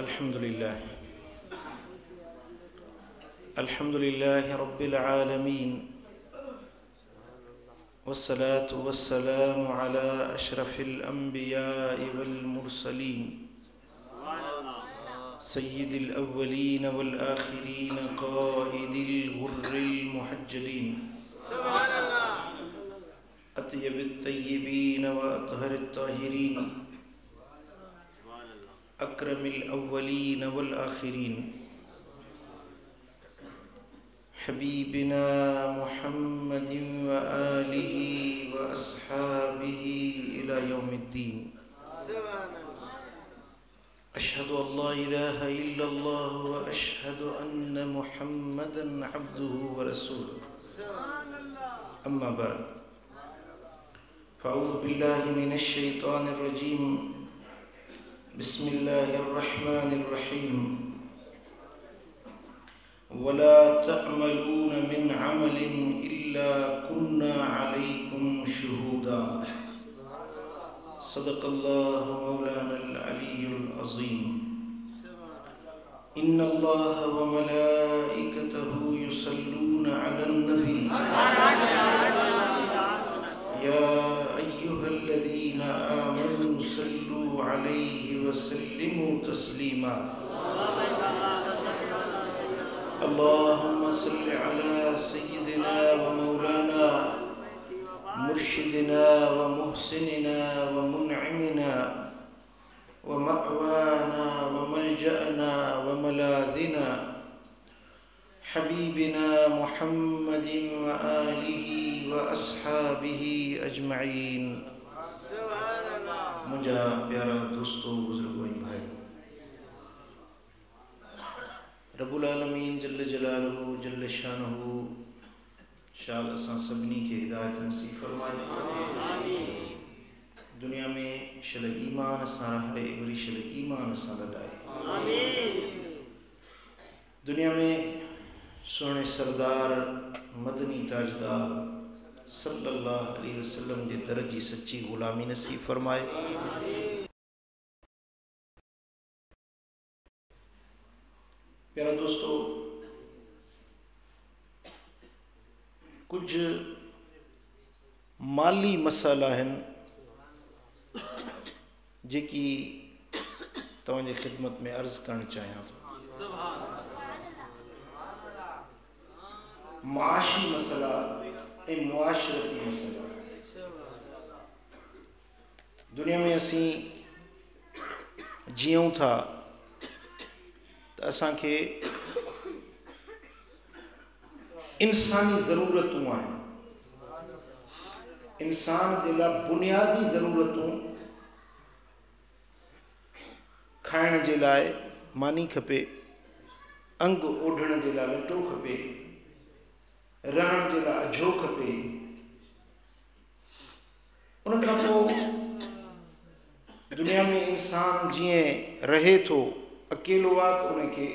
अल्हम्दुलिल्लाह अल्हम्दुलिल्लाह रब्बिल आलमीन वस्सलातु वस्सलामु अला अशरफिल अंबिया'i वल मुरसलीन सय्यिदिल अव्वलीन वल आखिरीन क़ाइदिल गुर्रिल मुहज्जलीन अत्यबित तय्यबीन व अतहरित ताहिरीन अक्रमिल अव्वलीन वल आखिरीन हबीबिना मुहम्मदिन व आलिहि व अस्हाबिहि इला यौमिद्दीन। अशहदु अल्ला इलाहा इल्लल्लाह व अशहदु अन्न मुहम्मदन अब्दुहु व रसूलुहु। अम्मा बाद फ़अऊज़ु बिल्लाहि मिनश शैतानिर रजीम। बिस्मिल्लाहिर रहमानिर रहीम। वला तअमलून मिन अमलिन इल्ला कुन्ना अलैकुम शुहूदा। सदक़ल्लाहु मौलानल अलीयुल अज़ीम। इन्नल्लाह व मलाइकतहु युसल्लूना अलन नबी या अय्युहल्लज़ीना आमनू सल्लू अलैहि व सल्लिमू तस्लीमा। अल्लाहुम्मा सल्लि अला सय्यिदिना व मौलाना मुर्शिदिना व मुहसिनिना व मुनइमिना व मअवाना व मलजअना व मलादिना हबीबिना मुहम्मदिन व आलिहि व अस्हाबिहि अजमईन। मुझा प्यारा दोस्तों, बुजुर्गों, भाई, रब्बुल आलमीन जल्ल जलालुहु जल्ल शानुहु शाल असां सभिनी खे हिदायत नसीब फरमाए। दुनिया में शल ईमान सां रहाए, वरी शल ईमान सां लॾाए। दुनिया में सोने सरदार मदनी ताजदार सल्लल्लाहु अलैहि वसल्लम जे दर जी सच्ची ग़ुलामी नसीब फरमाए। प्यारा दोस्तों, कुछ माली मसाला आहिनि जेकी तव्हांजी ख़िदमत में अर्ज़ करणु चाहियां थो। माशी मसला ऐं मुआशरती मसला। दुनिया में असीं जीऊं था त असांखे इंसानी ज़रूरतूं आहिनि। इंसान जे लाइ बुनियादी ज़रूरतूं, खाइण जे लाइ मानी खपे, अंग ओढ़ण जे लाइ लटो खपे, रहण जे लाइ अझो खपे। उन खां पोइ दुनिया में इंसान जीअं रहे थो अकेलो आहे त उनखे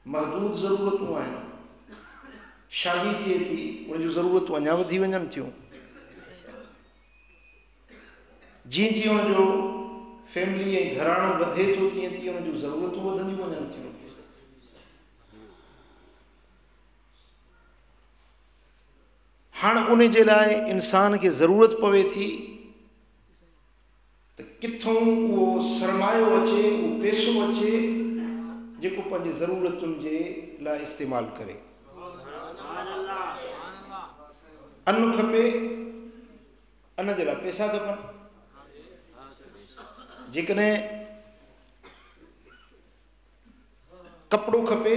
महदूद ज़रूरतूं आहिनि। शादी थिए थी, उन जूं ज़रूरतूं अञा वधी वञनि थियूं। जीअं जीअं उनजो फैमिली ऐं घराणो वधे थो, तीअं तीअं उन जूं ज़रूरतूं वधंदियूं वञनि थियूं। हाणे उन जे लाइ इंसान खे ज़रूरत पवे थी त किथों उहो सरमायो अचे, उहो पैसो अचे जेको पंहिंजी ज़रूरतुनि जे लाइ इस्तेमालु करे। अन्न खपे, अन्न जे लाइ पैसा खपनि। जेकॾहिं कपिड़ो खपे,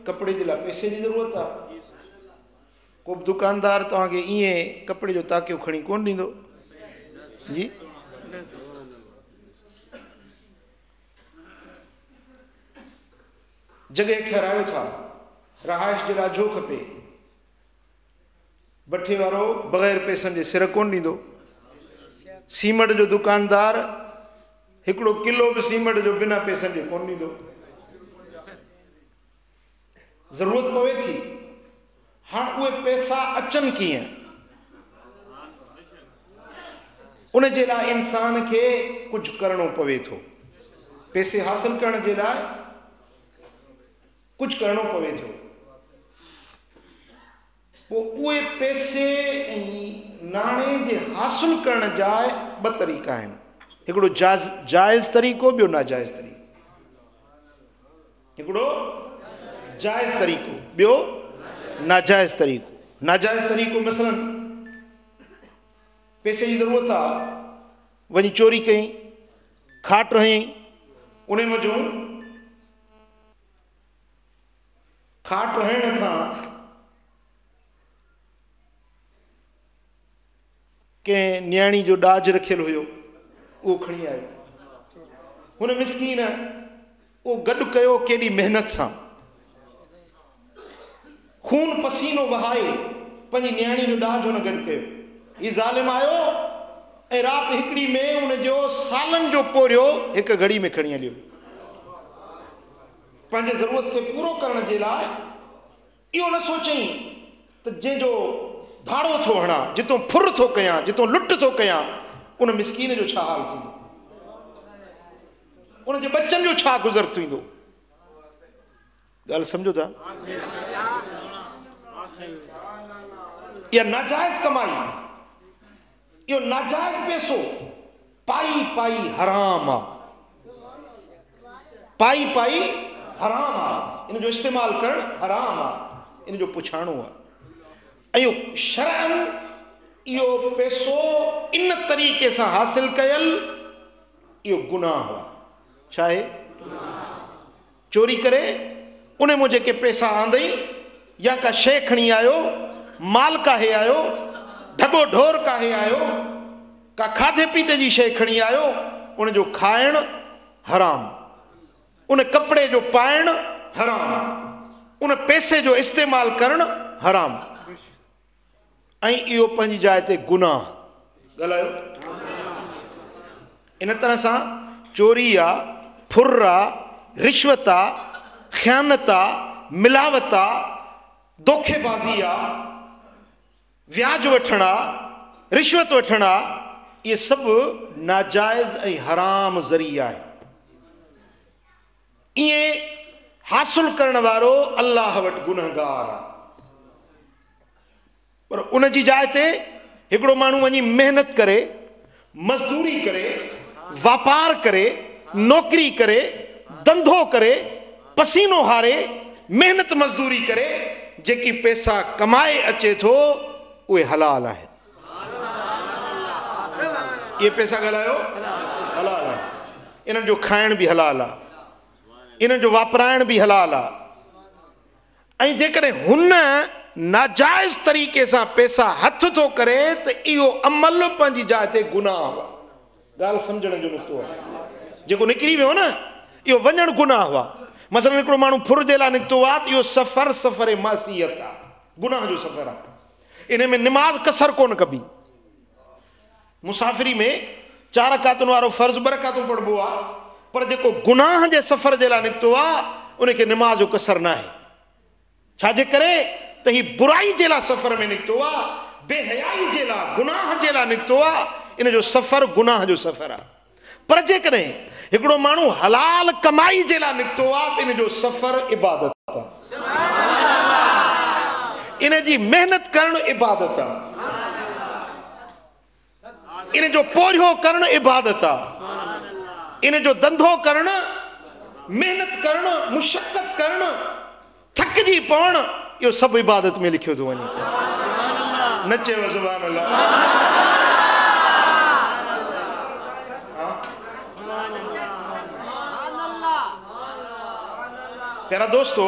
कपिड़े जे लाइ पैसे जी ज़रूरत आहे। को बि दुकानदार तव्हांखे ईअं कपिड़े जो ताकियो खणी कोन ॾींदो। जी, जॻह ठहिरायो था, रहाइश जे लाइ जो खपे, भट्ठे वारो बग़ैर पैसनि जे सिर कोन ॾींदो। सीमेंट जो दुकानदार हिकिड़ो किलो बि सीमेंट जो बिना पैसनि जे कोन ॾींदो। ज़रूरत पवे थी, हाणे उहे पैसा अचनि कीअं, उन जे लाइ इंसान खे कुझु करणो पवे थो। पैसे हासिल करण जे लाइ कुझु करणो पवे थो। पोइ उहे पैसे ऐं नाणे जे हासिल करण जा 2 तरीक़ा आहिनि, हिकिड़ो जाइज़ तरीक़ो, ॿियो नाजाइज़ तरीक़ो। हिकिड़ो जाइज़ तरीक़ो, ॿियो नाजाइज़ तरीक़ो। नाजाइज़ तरीक़ो मसलन पैसे जी ज़रूरत आहे, वञी चोरी कई, खाट हयईं, उन मज़ो खाट हयण खां कंहिं न्याणी जो ॾाज रखियल हुयो, उहो खणी आयो। हुन मिसकीन उहो गॾु कयो केॾी महिनत सां, खून पसीनो वहाए पंहिंजी न्याणी जो ॾाज हुन गॾु कयो। हीउ ज़ालिम आयो ऐं राति हिकिड़ी में उनजो सालनि जो पोरियो हिकु घड़ी में खणी हलियो। पंहिंजे ज़रूरत खे पूरो करण जे लाइ इहो न सोचई त जंहिंजो भाड़ो थो हणां, जितो फुर थो कयां, जितो लुट थो कयां, उन मिसकीन जो छा हाल थींदो, उनजे बच्चनि जो छा गुज़र थींदो। ॻाल्हि सम्झो था? इहा नाजाइज़ कमाई, इहो नाजाइज़ पैसो पाई पाई हराम आहे, पाई पाई हराम आहे। इन जो इस्तेमालु करणु हराम आहे, इन जो पुछाणो आहे। ऐं इहो शरअन इहो पैसो इन तरीक़े सां हासिल कयल इहो गुनाह आहे। छा आहे? चोरी करे उन मूं जेके पैसा आंदई, या का शइ खणी आयो, माल काहे आयो, ढगो ढोर काहे आयो, का खाधे पीते जी शइ खणी आयो, उन जो खाइणु हराम, उन कपिड़े जो पाइणु हराम, उन पैसे जो इस्तेमालु करणु हराम। ऐं इहो पंहिंजी जाइ ते गुनाह। ॻाल्हायो? इन तरह सां चोरी आहे, फुर आहे, रिश्वत आहे, ख़यानत आहे, मिलावट आहे, धोखेबाज़ी आहे, व्याज वठण आहे, रिश्वत वठण आहे, इहे सभु नाजाइज़ ऐं हराम ज़रिया आहे। ईअं हासिल करण वारो अल्लाह वटि गुनहगार आहे। पर उन जी जाइ ते हिकिड़ो माण्हू वञी महिनत करे, मज़दूरी करे, वापार करे, नौकरी करे, धंधो करे, पसीनो हारे, महिनत मज़दूरी करे, जेकी पैसा कमाए अचे थो उहे हलाल आहिनि। इहे पैसा ॻाल्हायो हलाल आहे, इन्हनि जो खाइण बि हलाल आहे, इन्हनि जो वापराइण बि हलाल आहे। ऐं जेकॾहिं हुन नाजाइज़ तरीक़े सां पैसा हथ थो करे त इहो अमल पंहिंजी जाइ ते गुनाह आहे। ॻाल्हि सम्झण जो नुक़्तो आहे। जेको निकिरी वियो न, इहो वञणु गुनाह आहे। मसलन हिकिड़ो माण्हू फुर जे लाइ निकितो आहे त इहो सफ़र मासियत आहे, गुनाह जो सफ़र आहे। इन में निमाज़ कसर कोन कबी। मुसाफ़िरी में 4 रकातुनि वारो फ़र्ज़ 2 रकातूं पढ़बो आहे, पर जेको गुनाह जे सफ़र जे लाइ निकितो आहे उनखे निमाज़ जो कसर न आहे। छाजे करे त ही बुराई जे लाइ सफ़र में निकितो आहे, बेहयाई जे लाइ, गुनाह जे लाइ निकितो आहे। इन जो सफ़र गुनाह जो सफ़र आहे। पर जेकॾहिं हिकिड़ो माण्हू हलाल कमाई जे लाइ निकितो आहे त इन जो सफ़र इबादत आहे, इन जी महिनत करणु इबादत आहे, इन जो पोरियो करणु इबादत आहे, इन जो धंधो करणु, महिनत करणु, मुशक़त करणु, थकिजी पवणु, इहो सभु इबादत में लिखियो थो वञे। न चयो सुभान अल्लाह। प्यारा दोस्तो,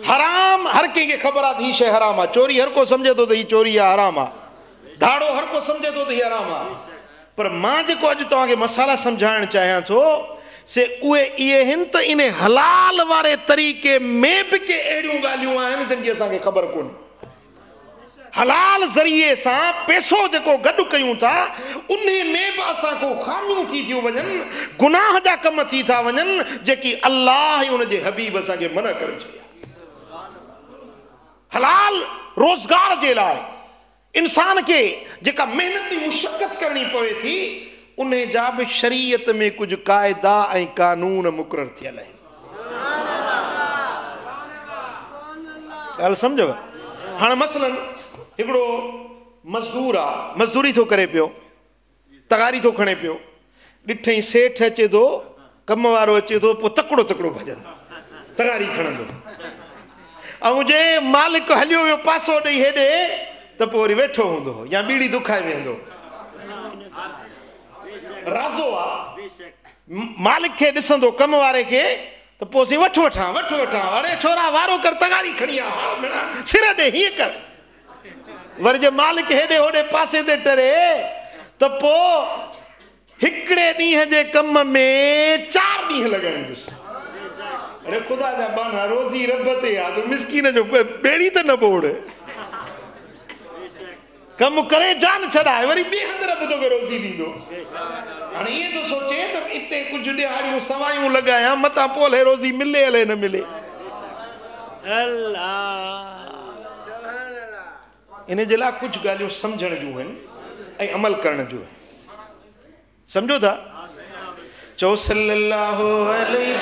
हराम हर कंहिंखे ख़बर आहे त हीअ शइ हराम आहे। चोरी हर को सम्झे थो त हीअ चोरी आहे, हराम आहे। धाड़ो हर को सम्झे थो त हीअ हराम आहे। पर मां जेको अॼु तव्हांखे मसाला सम्झाइणु चाहियां थो से उहे इहे आहिनि त इन हलाल वारे तरीक़े में बि के अहिड़ियूं ॻाल्हियूं आहिनि जिनजी असांखे ख़बर कोन्हे। हलाल ज़रिए सां पैसो जेको गॾु कयूं था उन में बि असांखो ख़ामियूं थी थियूं वञनि, गुनाह जा कम थी था वञनि, जेकी अल्लाह ऐं उनजे हबीब असांखे मना करे छॾिया। हलाल रोज़गार जे लाइ इंसान के जेका मेहनती मुशक्क़त करनी पवे थी उन जा भी शरीयत में कुछ क़ाइदा ऐं कानून मुक़रर थियल आहिनि। ॻाल्हि सम्झव? हाणे मसलन हिकिड़ो मज़दूर आहे, मज़दूरी थो करे पियो, तगारी थो खणे पियो, ॾिठई सेठ अचे थो, कम वारो अचे थो, पोइ तकिड़ो तकिड़ो भॼंदो, तगारी खणंदो, ऐं जे मालिक हलियो वियो पासो ॾेई हेॾे त पोइ वरी वेठो हूंदो या बीड़ी दुखाए वेहंदो। राज़ो आहे, मालिक खे ॾिसंदो कम वारे खे त पोइ असीं वठि वठां अड़े छोरा वारो कर, तगारी खणी आ, सिर ॾे हीअं कर। वरी जे मालिक हेॾे होॾे पासे ते टरे त पोइ हिकिड़े ॾींहं जे कम में 4 ॾींहं लॻाईंदुसि। अरे ख़ुदा जा बाना, रोज़ी रब ते आहे, मिसकीन जो ॿेड़ी त न बोड़, कम करे जान छॾाए वरी ॿिए हंधि रब तोखे रोज़ी ॾींदो। हाणे ईअं थो सोचे त हिते कुझु ॾियारियूं सवायूं लॻायां, मतां पोइ हले रोज़ी मिले हले न मिले। इन जे लाइ कुझु ॻाल्हियूं सम्झण जूं आहिनि ऐं अमल करण जूं आहिनि। सम्झो था? चओ सल्लल्लाहु अलैहि